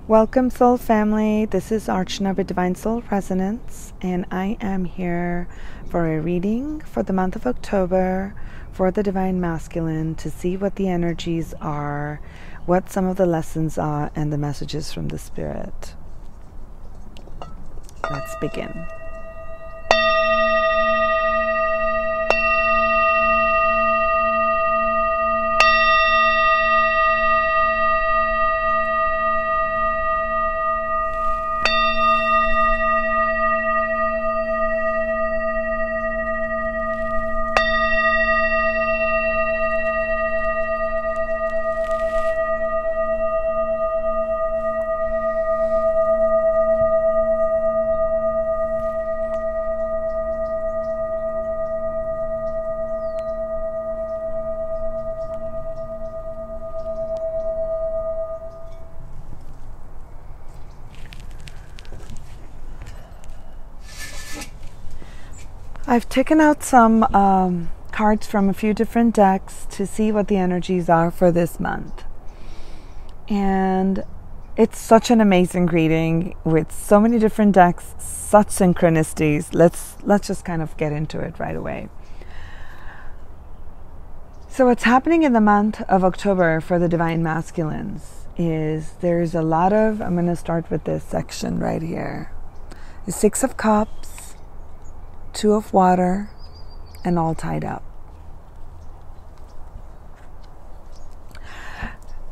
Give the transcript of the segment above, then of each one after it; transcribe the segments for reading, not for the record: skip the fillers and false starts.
Welcome, soul family. This is Archana with Divine Soul Resonance, and I am here for a reading for the month of October for the Divine Masculine to see what the energies are, what some of the lessons are, and the messages from the Spirit. Let's begin. I've taken out some cards from a few different decks to see what the energies are for this month. And it's such an amazing reading with so many different decks, such synchronicities. Let's just kind of get into it right away. So what's happening in the month of October for the Divine Masculines is there's a lot of, I'm going to start with this section right here. The Six of Cups, Two of Water, and all tied up.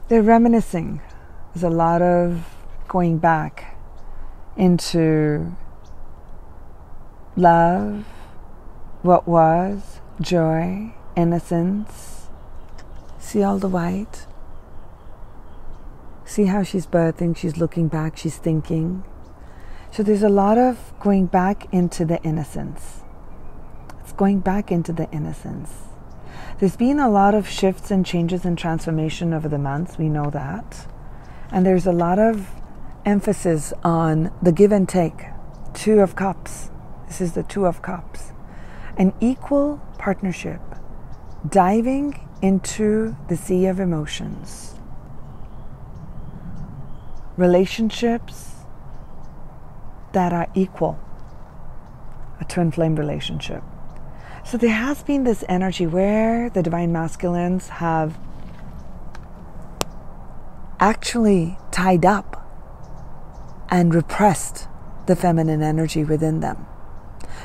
They're reminiscing. There's a lot of going back into love, what was, joy, innocence. See all the white? See how she's birthing, she's looking back, she's thinking. So there's a lot of going back into the innocence. It's going back into the innocence. There's been a lot of shifts and changes and transformation over the months. We know that. And there's a lot of emphasis on the give and take. Two of Cups. This is the Two of Cups. An equal partnership. Diving into the sea of emotions. Relationships that are equal, a twin flame relationship. So there has been this energy where the Divine Masculines have actually tied up and repressed the feminine energy within them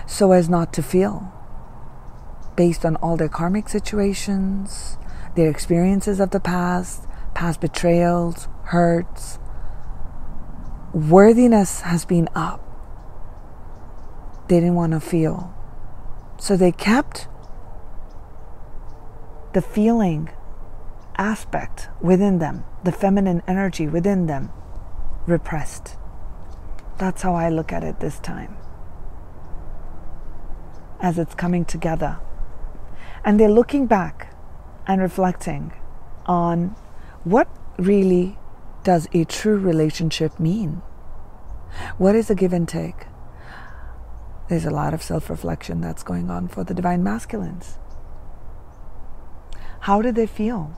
so as not to feel, based on all their karmic situations, their experiences of the past betrayals, hurts. Worthiness has been up. They didn't want to feel. So they kept the feeling aspect within them, the feminine energy within them, repressed. That's how I look at it this time, as it's coming together. And they're looking back and reflecting on what really does a true relationship mean? What is a give and take? There's a lot of self-reflection that's going on for the Divine Masculines. How do they feel?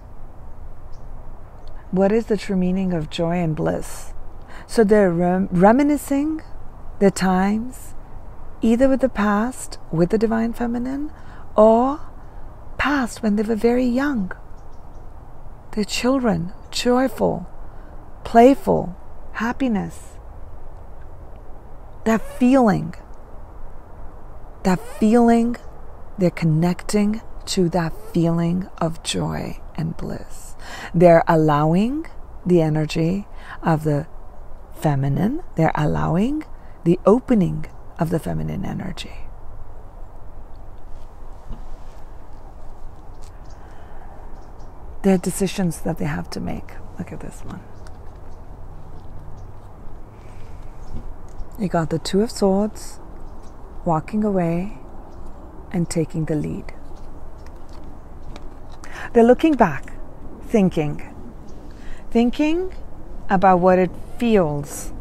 What is the true meaning of joy and bliss? So they're reminiscing the times, either with the past, with the Divine Feminine, or past when they were very young. They're children, joyful, playful, happiness. That feeling, they're connecting to that feeling of joy and bliss. They're allowing the energy of the feminine, they're allowing the opening of the feminine energy. There are decisions that they have to make. Look at this one. You got the Two of Swords, walking away and taking the lead. They're looking back, thinking about what it feels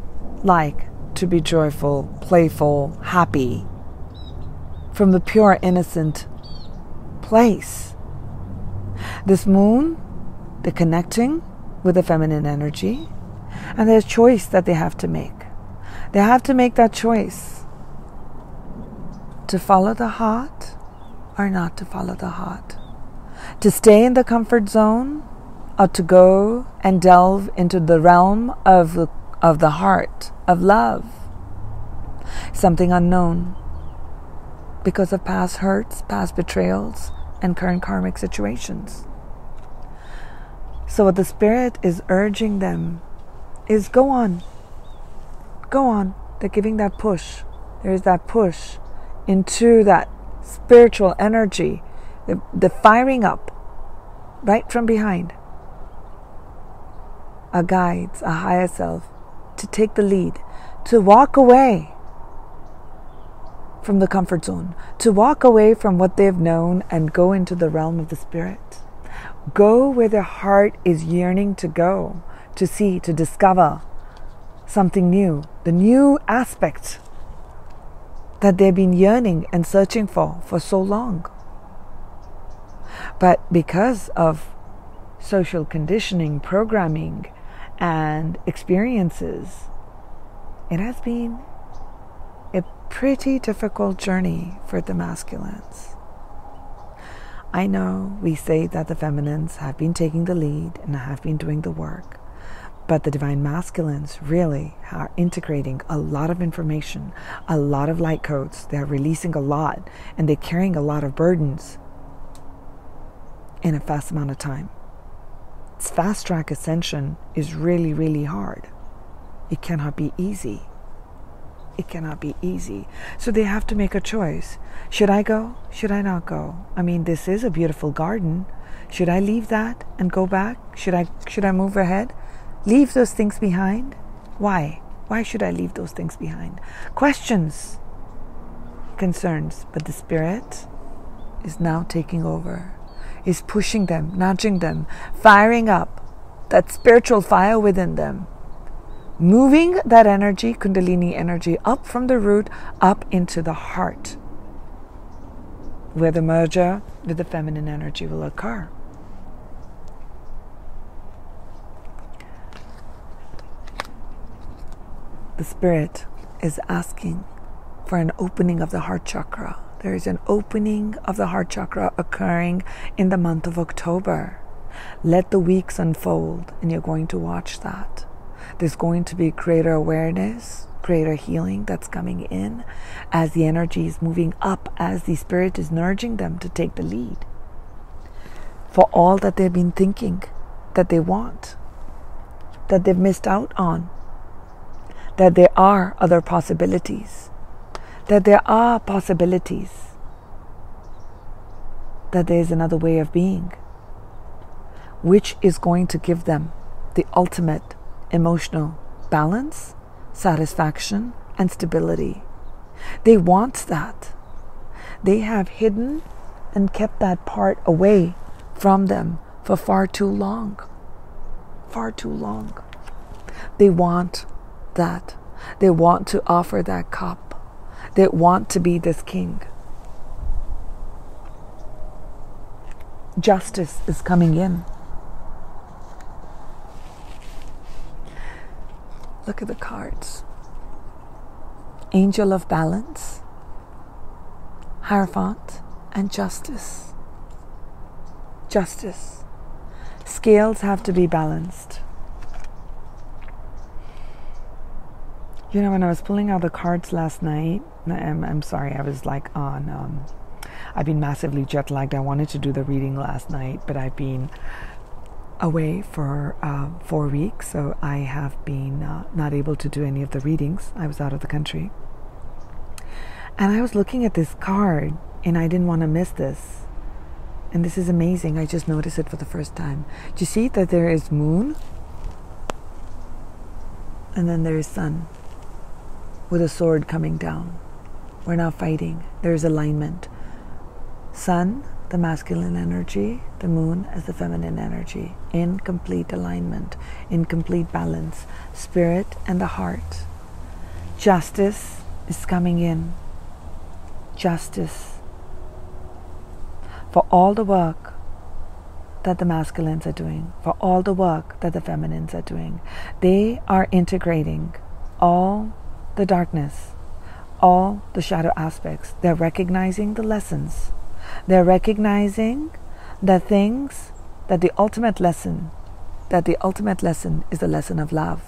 like to be joyful, playful, happy, from the pure, innocent place. This moon, the connecting with the feminine energy, And there's a choice that they have to make. They have to make that choice to follow the heart or not to follow the heart. To stay in the comfort zone or to go and delve into the realm of the heart, of love. Something unknown because of past hurts, past betrayals, and current karmic situations. So what the Spirit is urging them is go on. Go on. They're giving that push. There is that push into that spiritual energy, the firing up right from behind. A guides, a higher self, to take the lead, to walk away from the comfort zone, to walk away from what they've known and go into the realm of the Spirit. Go where their heart is yearning to go, to see, to discover something new, the new aspect that they've been yearning and searching for so long. But because of social conditioning, programming, and experiences, it has been a pretty difficult journey for the masculines. I know we say that the feminines have been taking the lead and have been doing the work, but the divine masculines really are integrating a lot of information, a lot of light codes. They're releasing a lot, and they're carrying a lot of burdens in a fast amount of time. This fast track ascension is really, really hard. It cannot be easy. It cannot be easy. So they have to make a choice. Should I go? Should I not go? I mean, this is a beautiful garden. Should I leave that and go back? Should I move ahead? Leave those things behind? Why? Why should I leave those things behind? Questions, concerns, but the Spirit is now taking over, is pushing them, nudging them, firing up that spiritual fire within them, moving that energy, Kundalini energy, up from the root, up into the heart, where the merger with the feminine energy will occur. The Spirit is asking for an opening of the heart chakra. There is an opening of the heart chakra occurring in the month of October. Let the weeks unfold, and you're going to watch that. There's going to be greater awareness, greater healing that's coming in as the energy is moving up, as the Spirit is nudging them to take the lead for all that they've been thinking that they want, that they've missed out on, that there are other possibilities, that there are possibilities, that there is another way of being, which is going to give them the ultimate emotional balance, satisfaction, and stability. They want that. They have hidden and kept that part away from them for far too long. Far too long. They want that. They want to offer that cup. They want to be this king. Justice is coming in. Look at the cards. Angel of Balance, Hierophant, and Justice. Justice. Scales have to be balanced. You know, when I was pulling out the cards last night, I'm sorry, I was like on, I've been massively jet lagged. I wanted to do the reading last night, but I've been away for 4 weeks, so I have been not able to do any of the readings. I was out of the country. And I was looking at this card, and I didn't want to miss this. And this is amazing. I just noticed it for the first time. Do you see that there is moon? And then there is sun with a sword coming down. We're not fighting. There is alignment. Sun, the masculine energy, the moon as the feminine energy, in complete alignment, in complete balance, Spirit and the heart. Justice is coming in. Justice for all the work that the masculines are doing, for all the work that the feminines are doing. They are integrating all the darkness, all the shadow aspects. They're recognizing the lessons. They're recognizing the things that the ultimate lesson is the lesson of love.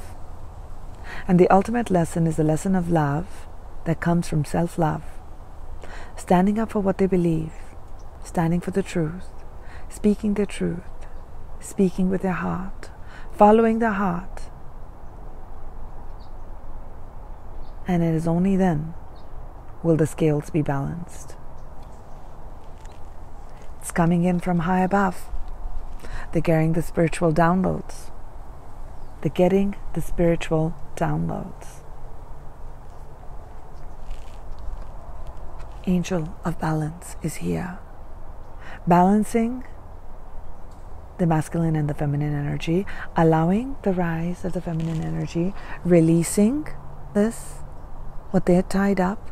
And the ultimate lesson is the lesson of love that comes from self-love. Standing up for what they believe, standing for the truth, speaking the truth, speaking with their heart, following their heart. And it is only then will the scales be balanced. It's coming in from high above. They're getting the spiritual downloads. They're getting the spiritual downloads. Angel of balance is here, balancing the masculine and the feminine energy, allowing the rise of the feminine energy, releasing this, what they had tied up,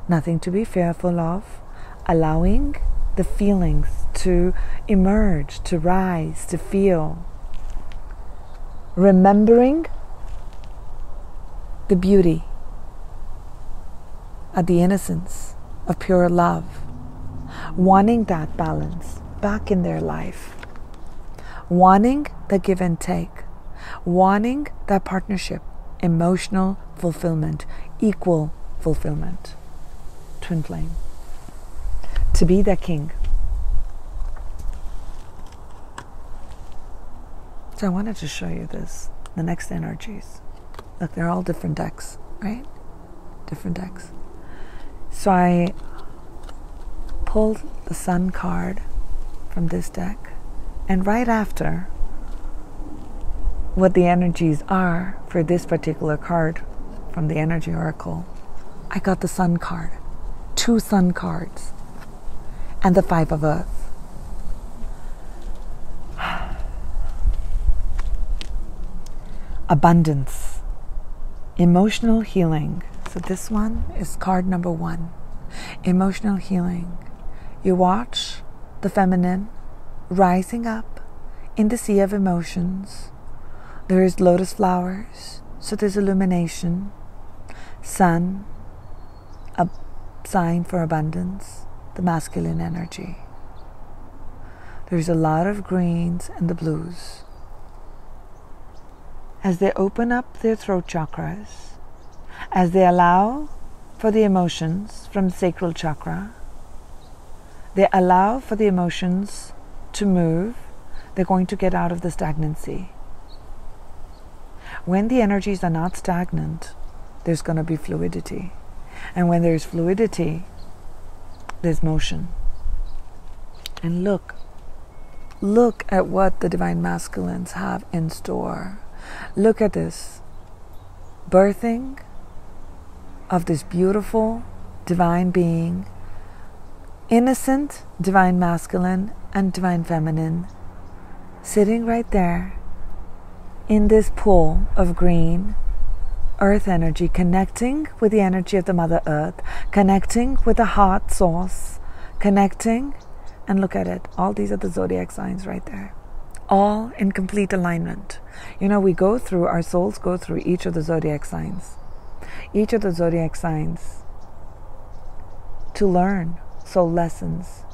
nothing to be fearful of, allowing the feelings to emerge, to rise, to feel, remembering the beauty of the innocence of pure love, wanting that balance back in their life, wanting the give and take, wanting that partnership, emotional fulfillment, equal fulfillment. Twin flame. To be the king. So I wanted to show you this, the next energies. Look, they're all different decks, right? Different decks. So I pulled the Sun card from this deck, and right after what the energies are for this particular card from the Energy Oracle, I got the Sun card, 2 Sun cards, and the 5 of Earth. Abundance, emotional healing. So this one is card number 1, emotional healing. You watch the feminine rising up in the sea of emotions. There is lotus flowers, so there's illumination. Sun, a sign for abundance, the masculine energy. There's a lot of greens and the blues. As they open up their throat chakras, as they allow for the emotions from the sacral chakra, they allow for the emotions to move, they're going to get out of the stagnancy. When the energies are not stagnant, there's going to be fluidity. And when there's fluidity, there's motion. And look at what the divine masculines have in store. Look at this birthing of this beautiful divine being, innocent divine masculine and divine feminine, sitting right there in this pool of green earth energy, connecting with the energy of the Mother Earth, connecting with the heart source, connecting, and look at it, all these are the zodiac signs right there, all in complete alignment. You know, our souls go through each of the zodiac signs. Each of the zodiac signs to learn soul lessons.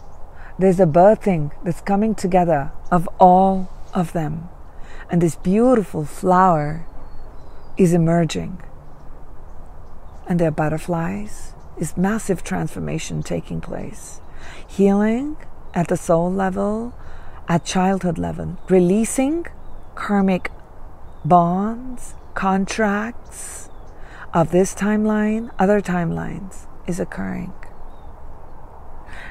There's a birthing that's coming together of all of them. And this beautiful flower is emerging. And there are butterflies. Is massive transformation taking place. Healing at the soul level, at childhood level. Releasing karmic bonds, contracts of this timeline, other timelines is occurring.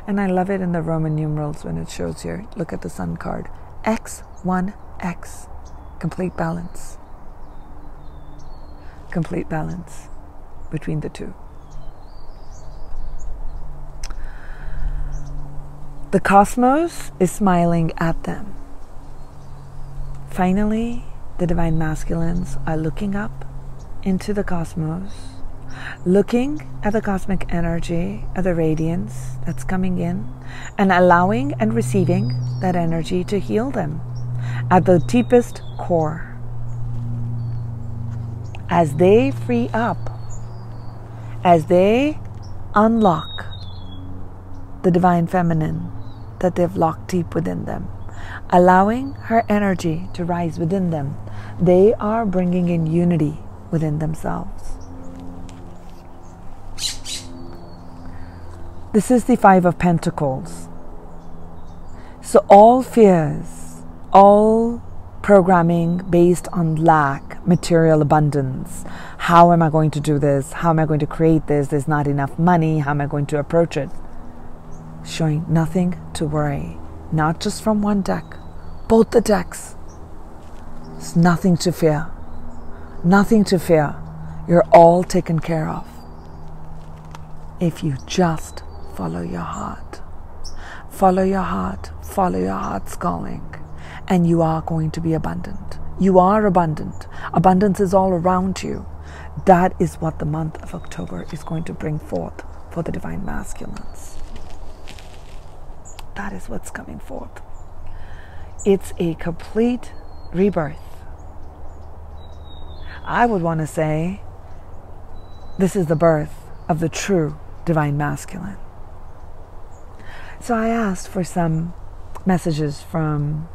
And I love it in the Roman numerals when it shows here. Look at the Sun card. X1X. Complete balance. Complete balance between the two. The cosmos is smiling at them. Finally, the divine masculines are looking up into the cosmos, looking at the cosmic energy of the radiance that's coming in and allowing and receiving that energy to heal them at the deepest core. As they free up, as they unlock the divine feminine that they've locked deep within them, allowing her energy to rise within them, they are bringing in unity within themselves. This is the Five of Pentacles. So all fears, all programming based on lack, material abundance, how am I going to do this? How am I going to create this? There's not enough money. How am I going to approach it? Showing nothing to worry. Not just from one deck, both the decks. There's nothing to fear. Nothing to fear. You're all taken care of. If you just follow your heart. Follow your heart. Follow your heart's calling. And you are going to be abundant. You are abundant. Abundance is all around you. That is what the month of October is going to bring forth for the divine masculines. That is what's coming forth. It's a complete rebirth. I would want to say this is the birth of the true divine masculine. So I asked for some messages from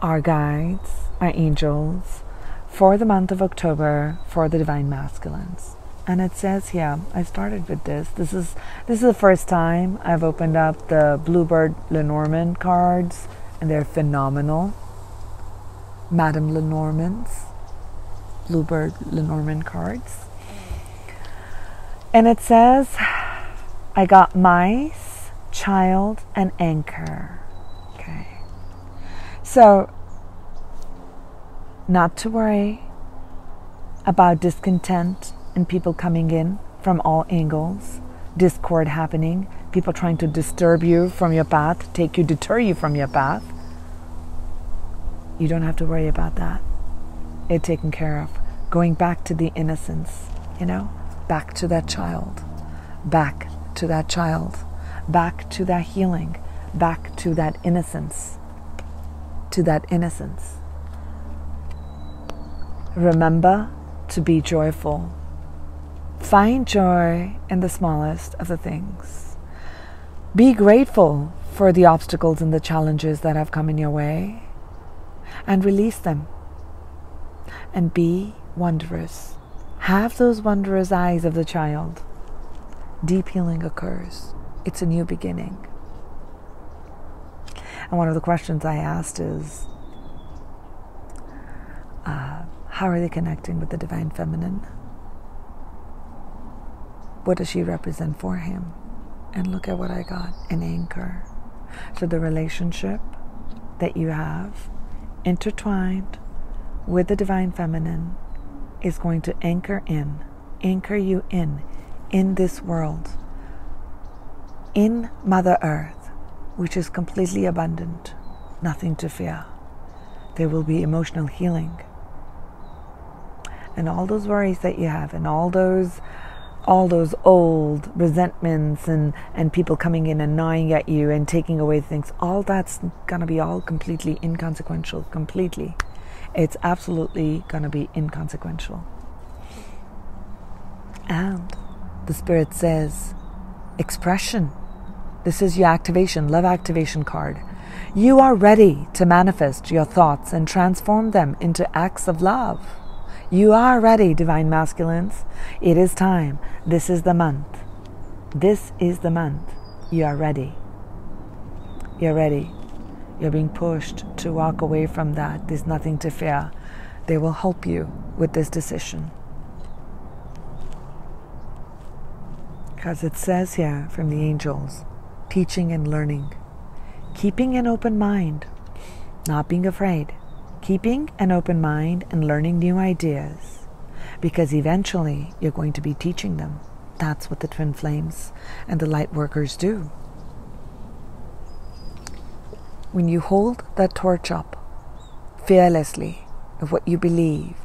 our guides, our angels, for the month of October for the divine masculines. And it says here, I started with this. This is the first time I've opened up the Bluebird Lenormand cards, and they're phenomenal. Madame Lenormand's Bluebird Lenormand cards. And it says, I got mice, child, and anchor. Okay. So, not to worry about discontent and people coming in from all angles, discord happening, people trying to disturb you from your path, deter you from your path. You don't have to worry about that. It's taken care of. Going back to the innocence, back to that child, back to that child, back to that healing, back to that innocence, Remember to be joyful. Find joy in the smallest of the things. Be grateful for the obstacles and the challenges that have come in your way, and release them. And be wondrous. Have those wondrous eyes of the child. Deep healing occurs. It's a new beginning. And one of the questions I asked is, how are they connecting with the divine feminine? What does she represent for him? And look at what I got, an anchor. So the relationship that you have intertwined with the divine feminine is going to anchor you in this world, in Mother Earth, which is completely abundant, nothing to fear. There will be emotional healing. And all those worries that you have, and all those old resentments and people coming in and gnawing at you and taking away things, all that's going to be all completely inconsequential, completely. It's absolutely going to be inconsequential. And the Spirit says, expression. This is your activation, love activation card. You are ready to manifest your thoughts and transform them into acts of love. You are ready, divine masculines. It is time. This is the month. This is the month. You are ready. You're ready. You're being pushed to walk away from that. There's nothing to fear. They will help you with this decision. Because it says here from the angels, teaching and learning, keeping an open mind, not being afraid, keeping an open mind and learning new ideas, because eventually you're going to be teaching them. That's what the twin flames and the light workers do. When you hold that torch up fearlessly of what you believe,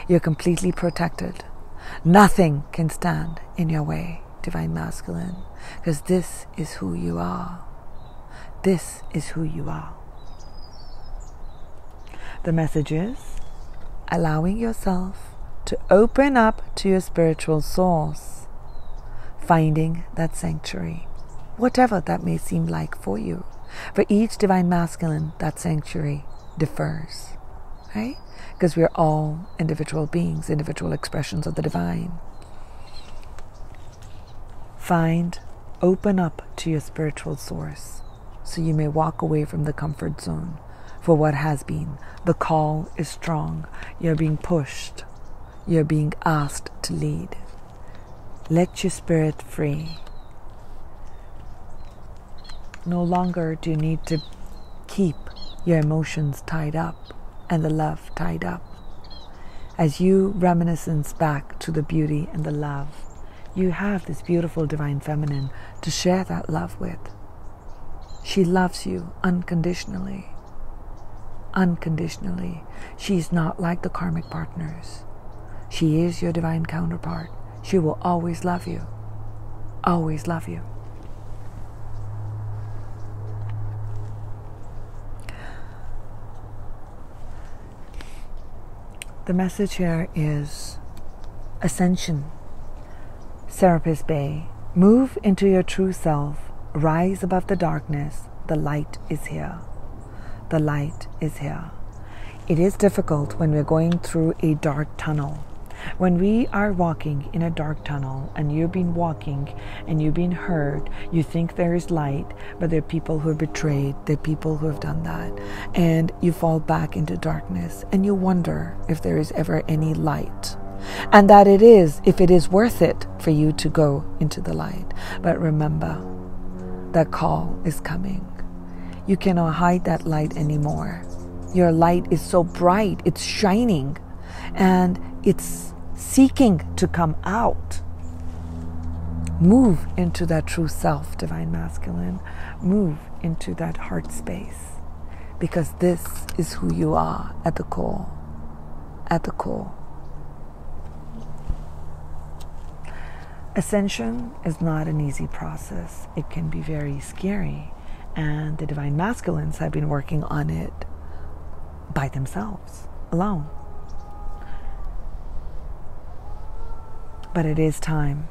you're completely protected. Nothing can stand in your way, Divine Masculine, because this is who you are. This is who you are. The message is allowing yourself to open up to your spiritual source, finding that sanctuary, whatever that may seem like for you. For each Divine Masculine, that sanctuary differs, right? Because we're all individual beings, individual expressions of the divine. Open up to your spiritual source so you may walk away from the comfort zone for what has been. The call is strong. You're being pushed. You're being asked to lead. Let your spirit free. No longer do you need to keep your emotions tied up and the love tied up. As you reminiscence back to the beauty and the love, you have this beautiful Divine Feminine to share that love with. She loves you unconditionally. Unconditionally. She's not like the karmic partners. She is your divine counterpart. She will always love you. Always love you. The message here is ascension. Serapis Bay. Move into your true self. Rise above the darkness. The light is here. The light is here. It is difficult when we're going through a dark tunnel. When we are walking in a dark tunnel and you've been walking and you've been hurt, you think there is light, but there are people who are betrayed, there are people who have done that, and you fall back into darkness and you wonder if there is ever any light. And that it is, if it is worth it for you to go into the light. But remember, that call is coming. You cannot hide that light anymore. Your light is so bright, it's shining, and it's seeking to come out. Move into that true self, Divine Masculine. Move into that heart space, because this is who you are at the core. At the core. Ascension is not an easy process. It can be very scary, and the Divine Masculines have been working on it by themselves, alone. But it is time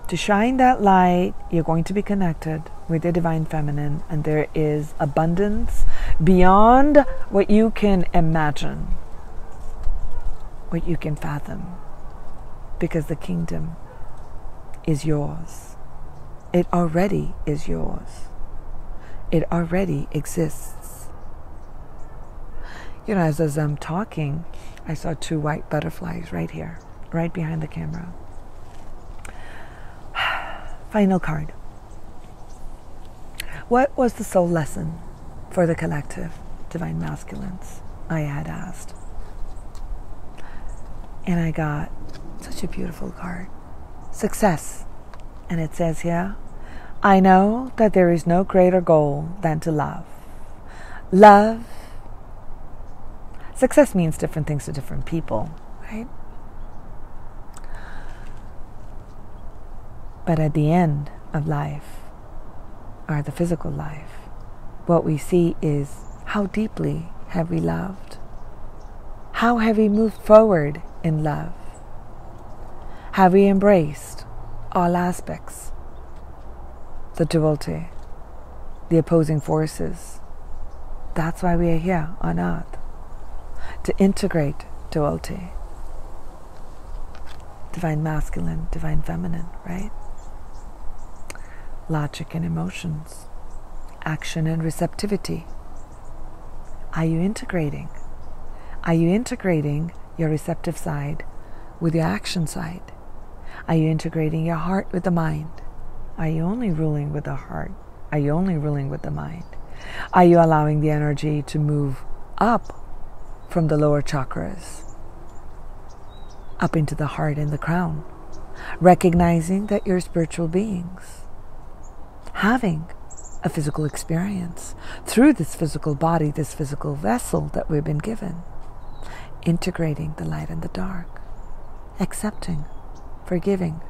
to shine that light. You're going to be connected with your Divine Feminine, and there is abundance beyond what you can imagine, what you can fathom, because the kingdom is yours. It already is yours. It already exists. You know, as I'm talking, I saw 2 white butterflies right here, right behind the camera. Final card. What was the soul lesson for the collective Divine Masculines? I had asked. And I got such a beautiful card. Success. And it says here, I know that there is no greater goal than to love. Love. Success means different things to different people, right? But at the end of life, or the physical life, what we see is how deeply have we loved? How have we moved forward in love? Have we embraced all aspects? The duality, the opposing forces. That's why we are here on earth, to integrate duality. Divine Masculine, Divine Feminine, right? Logic and emotions, action and receptivity. Are you integrating? Are you integrating your receptive side with your action side? Are you integrating your heart with the mind? Are you only ruling with the heart? Are you only ruling with the mind? Are you allowing the energy to move up from the lower chakras, up into the heart and the crown, recognizing that you're spiritual beings, having a physical experience through this physical body, this physical vessel that we've been given, integrating the light and the dark, accepting forgiving,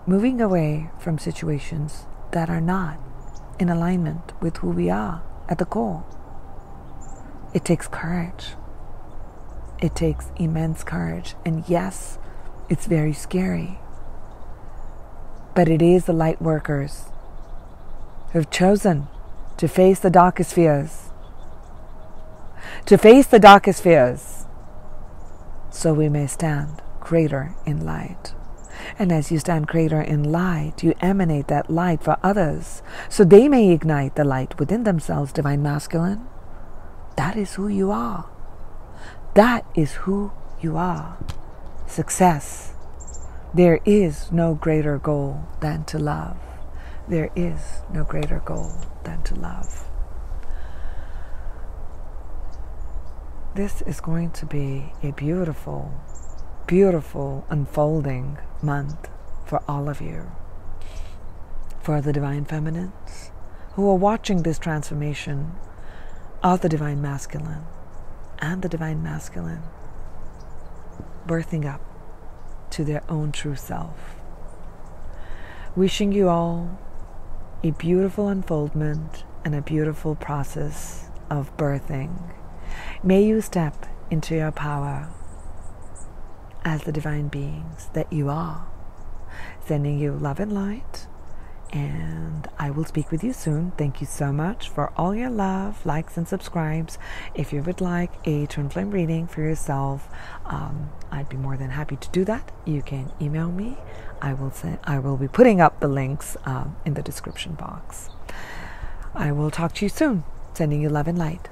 moving away from situations that are not in alignment with who we are at the core. It takes courage. It takes immense courage. And yes, it's very scary. But it is the light workers who have chosen to face the darkest fears. To face the darkest fears, so we may stand greater in light. And as you stand greater in light, you emanate that light for others, so they may ignite the light within themselves. Divine Masculine, that is who you are. That is who you are. Success. There is no greater goal than to love. There is no greater goal than to love. This is going to be a beautiful, beautiful unfolding month for all of you. For the Divine Feminines who are watching this transformation of the Divine Masculine and the Divine Masculine birthing up to their own true self. Wishing you all a beautiful unfoldment and a beautiful process of birthing. May you step into your power as the divine beings that you are. Sending you love and light, and I will speak with you soon. Thank you so much for all your love, likes, and subscribes. If you would like a twin flame reading for yourself, I'd be more than happy to do that. You can email me. I will be putting up the links in the description box. I will talk to you soon. Sending you love and light.